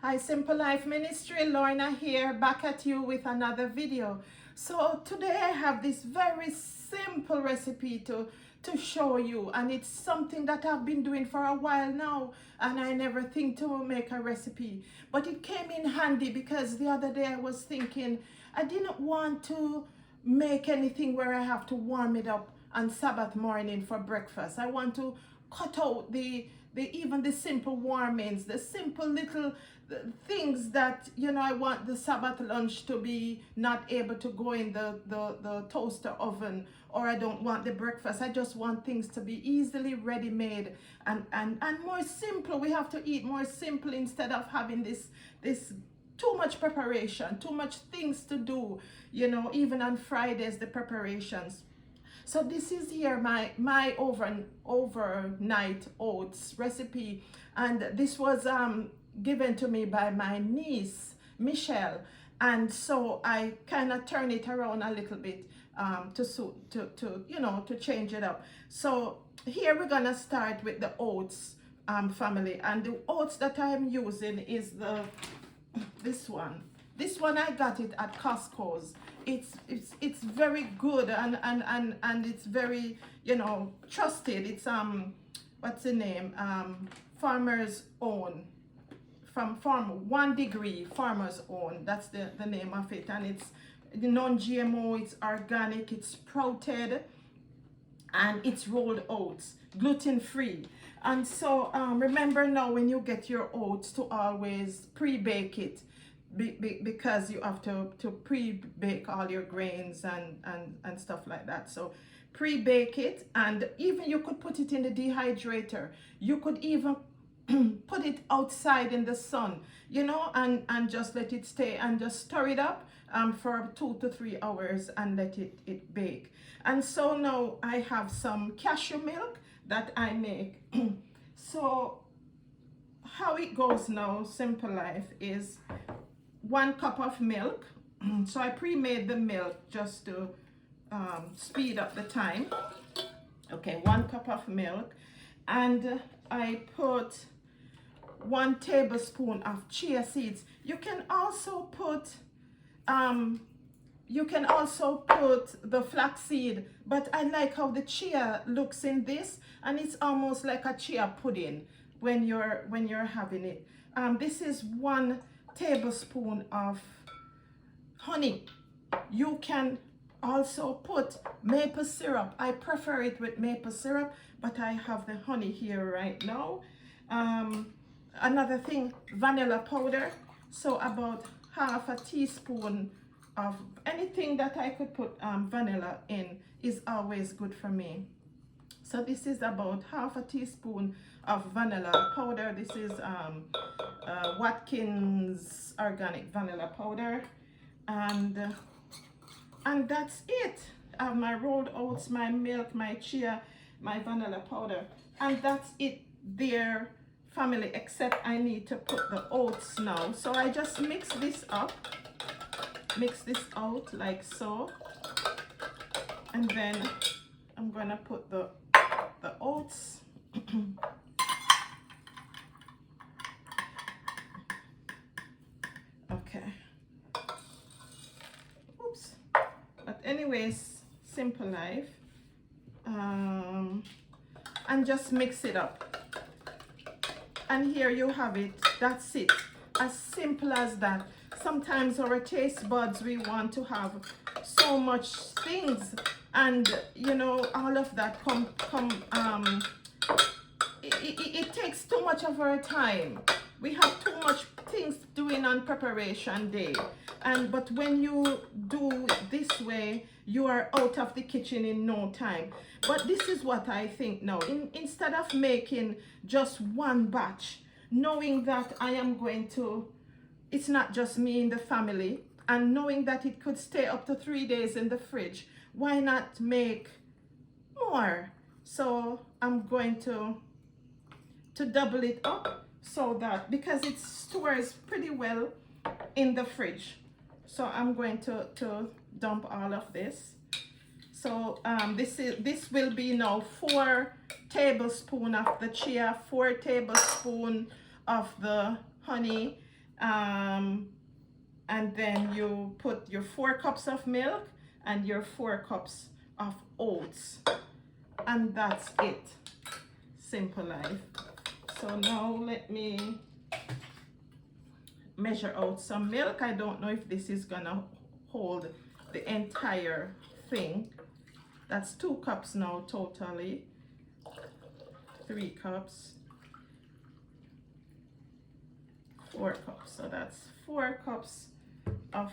Hi, Simple Life Ministry, Lorna here, back at you with another video. So today I have this very simple recipe to show you, and it's something that I've been doing for a while now, and I never think to make a recipe. But it came in handy because the other day I was thinking I didn't want to make anything where I have to warm it up on Sabbath morning for breakfast. I want to cut out even the simple warmings, the simple little things that, I want the Sabbath lunch to be not able to go in the toaster oven, or I don't want the breakfast. I just want things to be easily ready made and more simple. We have to eat more simple instead of having this too much preparation, too much things to do, even on Fridays, the preparations. So this is here my overnight oats recipe, and this was given to me by my niece Michelle, and so I kind of turn it around a little bit to change it up. So here we're gonna start with the oats family, and the oats that I'm using is this one. This one I got it at Costco's. It's very good, and it's very trusted. It's what's the name, Farmer's Own, from Farm 1 Degree Farmer's Own. That's the name of it, and it's non-GMO, it's organic, it's sprouted, and it's rolled oats, gluten free. And so remember now, when you get your oats, to always pre-bake it, because you have to pre-bake all your grains and stuff like that. So pre-bake it, and even you could put it in the dehydrator. You could even put it outside in the sun, and just let it stay, and just stir it up for 2 to 3 hours and let it bake. And so now I have some cashew milk that I make. So how it goes now, Simple Life, is 1 cup of milk. So I pre-made the milk just to speed up the time. Okay, 1 cup of milk, and I put 1 tablespoon of chia seeds. You can also put the flaxseed, but I like how the chia looks in this, and it's almost like a chia pudding when you're having it. This is 1 tablespoon of honey. You can also put maple syrup. I prefer it with maple syrup, but I have the honey here right now. Another thing, vanilla powder. So about half a teaspoon of anything that I could put vanilla in is always good for me. So this is about half a teaspoon of vanilla powder. This is Watkins organic vanilla powder, and that's it. I have my rolled oats, my milk, my chia, my vanilla powder, and that's it there, family, except I need to put the oats now. So I just mix this up, mix this out like so, and then I'm gonna put the oats. Okay. Oops. But anyways, Simple Life, and just mix it up, and here you have it. That's it, as simple as that. Sometimes our taste buds, we want to have so much things, and all of that it takes too much of our time. We have too much things doing on preparation day, but when you do it this way, you are out of the kitchen in no time. But this is what I think now. Instead of making just 1 batch, knowing that I am going to, it's not just me in the family, and knowing that it could stay up to 3 days in the fridge, why not make more? So I'm going to double it up, so that, because it stores pretty well in the fridge. So I'm going to dump all of this. So this will be now 4 tablespoons of the chia, 4 tablespoons of the honey, And then you put your 4 cups of milk and your 4 cups of oats, and that's it. Simple life. So now let me measure out some milk. I don't know if this is gonna hold the entire thing. That's 2 cups now totally. 3 cups, 4 cups. So that's 4 cups of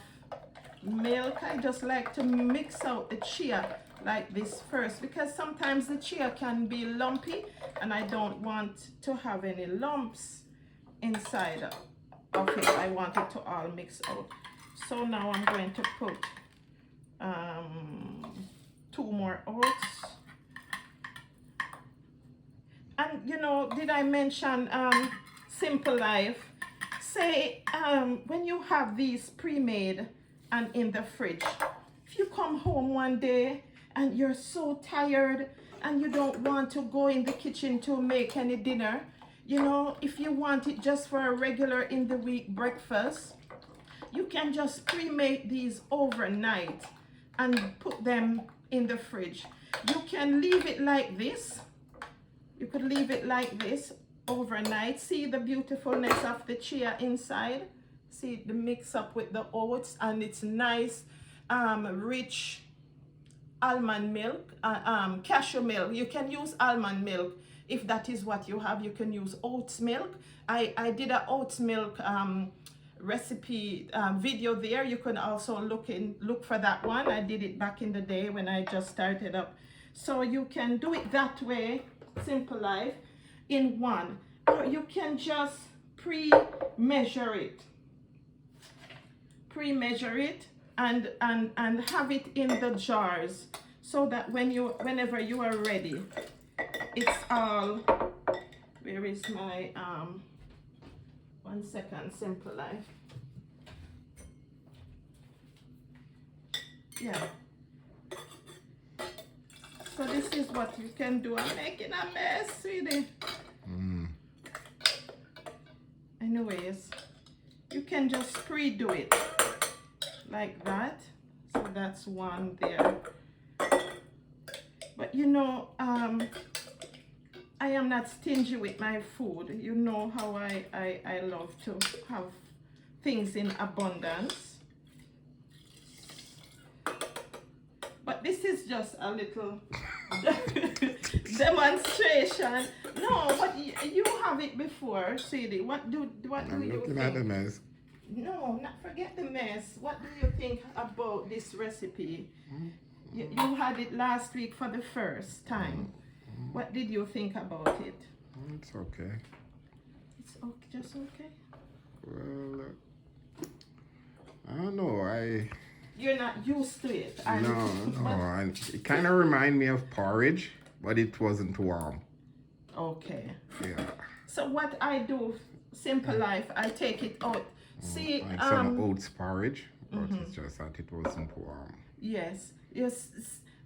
milk. I just like to mix out the chia like this first, because sometimes the chia can be lumpy and I don't want to have any lumps inside of it. I want it to all mix out. So now I'm going to put 2 more oats. And you know, did I mention Simple Life? Say when you have these pre-made and in the fridge, if you come home one day and you're so tired and you don't want to go in the kitchen to make any dinner, you know, if you want it just for a regular in the week breakfast, you can just pre-make these overnight and put them in the fridge. You can leave it like this. You could leave it like this overnight. See the beautifulness of the chia inside? See the mix up with the oats, and it's nice, rich almond milk, cashew milk. You can use almond milk if that is what you have. You can use oats milk. I did a oats milk recipe video there. You can also look for that one. I did it back in the day when I just started up. So you can do it that way, Simple Life, in one, or you can just pre-measure it and have it in the jars, so that whenever you are ready, it's all, where is my 1 second, Simple Life. Yeah. So this is what you can do. I'm making a mess, sweetie. Anyways, you can just pre-do it like that. So that's one there. But you know, I am not stingy with my food. You know how I love to have things in abundance. But this is just a little demonstration. No, but you have it before, Sadie. What do you think? Looking at the mess. No, not forget the mess. What do you think about this recipe? You had it last week for the first time. What did you think about it? It's okay. It's okay, just okay? Well, I don't know. You're not used to it. No. It kind of reminded me of porridge, but it wasn't warm. Okay. Yeah. So what I do, Simple Life, I take it out. See, like some oats porridge, but it's just that it wasn't warm. Yes.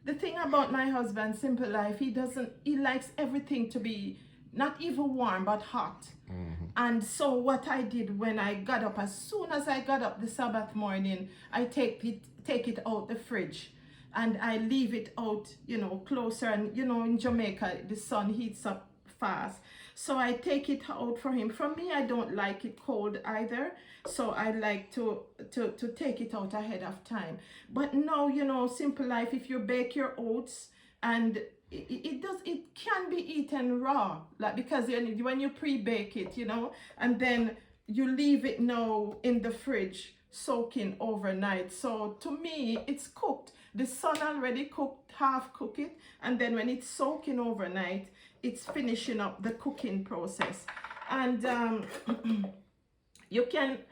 The thing about my husband, Simple Life, he likes everything to be not even warm, but hot. And so what I did when I got up, as soon as I got up the Sabbath morning, I take it out the fridge and I leave it out, you know, closer. And you know, in Jamaica, the sun heats up fast. So I take it out for him. For me, I don't like it cold either. So I like to take it out ahead of time. But now, you know, Simple Life, if you bake your oats, and it can be eaten raw, like, because when you pre-bake it, you know, and then you leave it now in the fridge soaking overnight. So to me, it's cooked. The sun already cooked, half cook it, and then when it's soaking overnight, it's finishing up the cooking process. And you can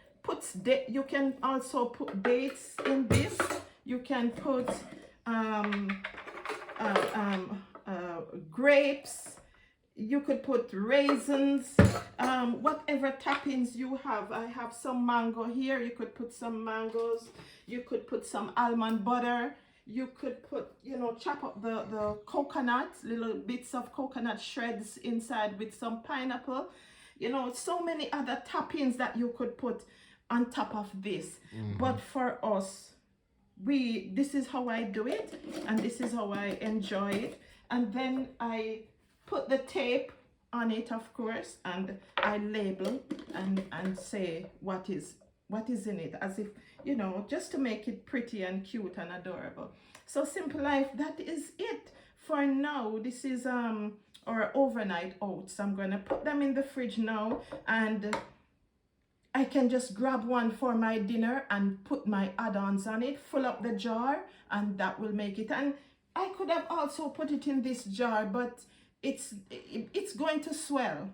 also put dates in this. You can put grapes. You could put raisins, whatever toppings you have. I have some mango here. You could put some mangoes. You could put some almond butter. You could put, you know, chop up the coconut, little bits of coconut shreds inside with some pineapple. you know, so many other toppings that you could put on top of this. But for us, this is how I do it, and this is how I enjoy it. And then I put the tape on it, of course, and I label and say what is in it, as if, you know, just to make it pretty and cute and adorable. So Simple Life, that is it for now. This is our overnight oats. I'm gonna put them in the fridge now, and I can just grab one for my dinner and put my add-ons on it, fill up the jar, and that will make it. And I could have also put it in this jar, but it's going to swell.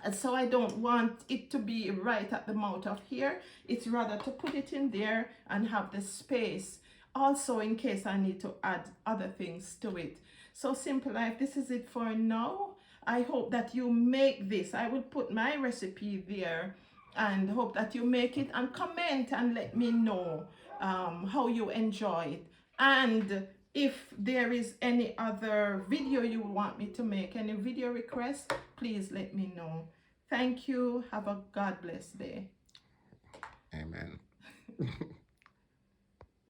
And so I don't want it to be right at the mouth of here. It's rather to put it in there and have the space also in case I need to add other things to it. So Simple Life, this is it for now. I hope that you make this. I will put my recipe there, and hope that you make it, and comment and let me know how you enjoy it. And if there is any other video you want me to make, any video requests, please let me know. Thank you. Have a God bless day. Amen.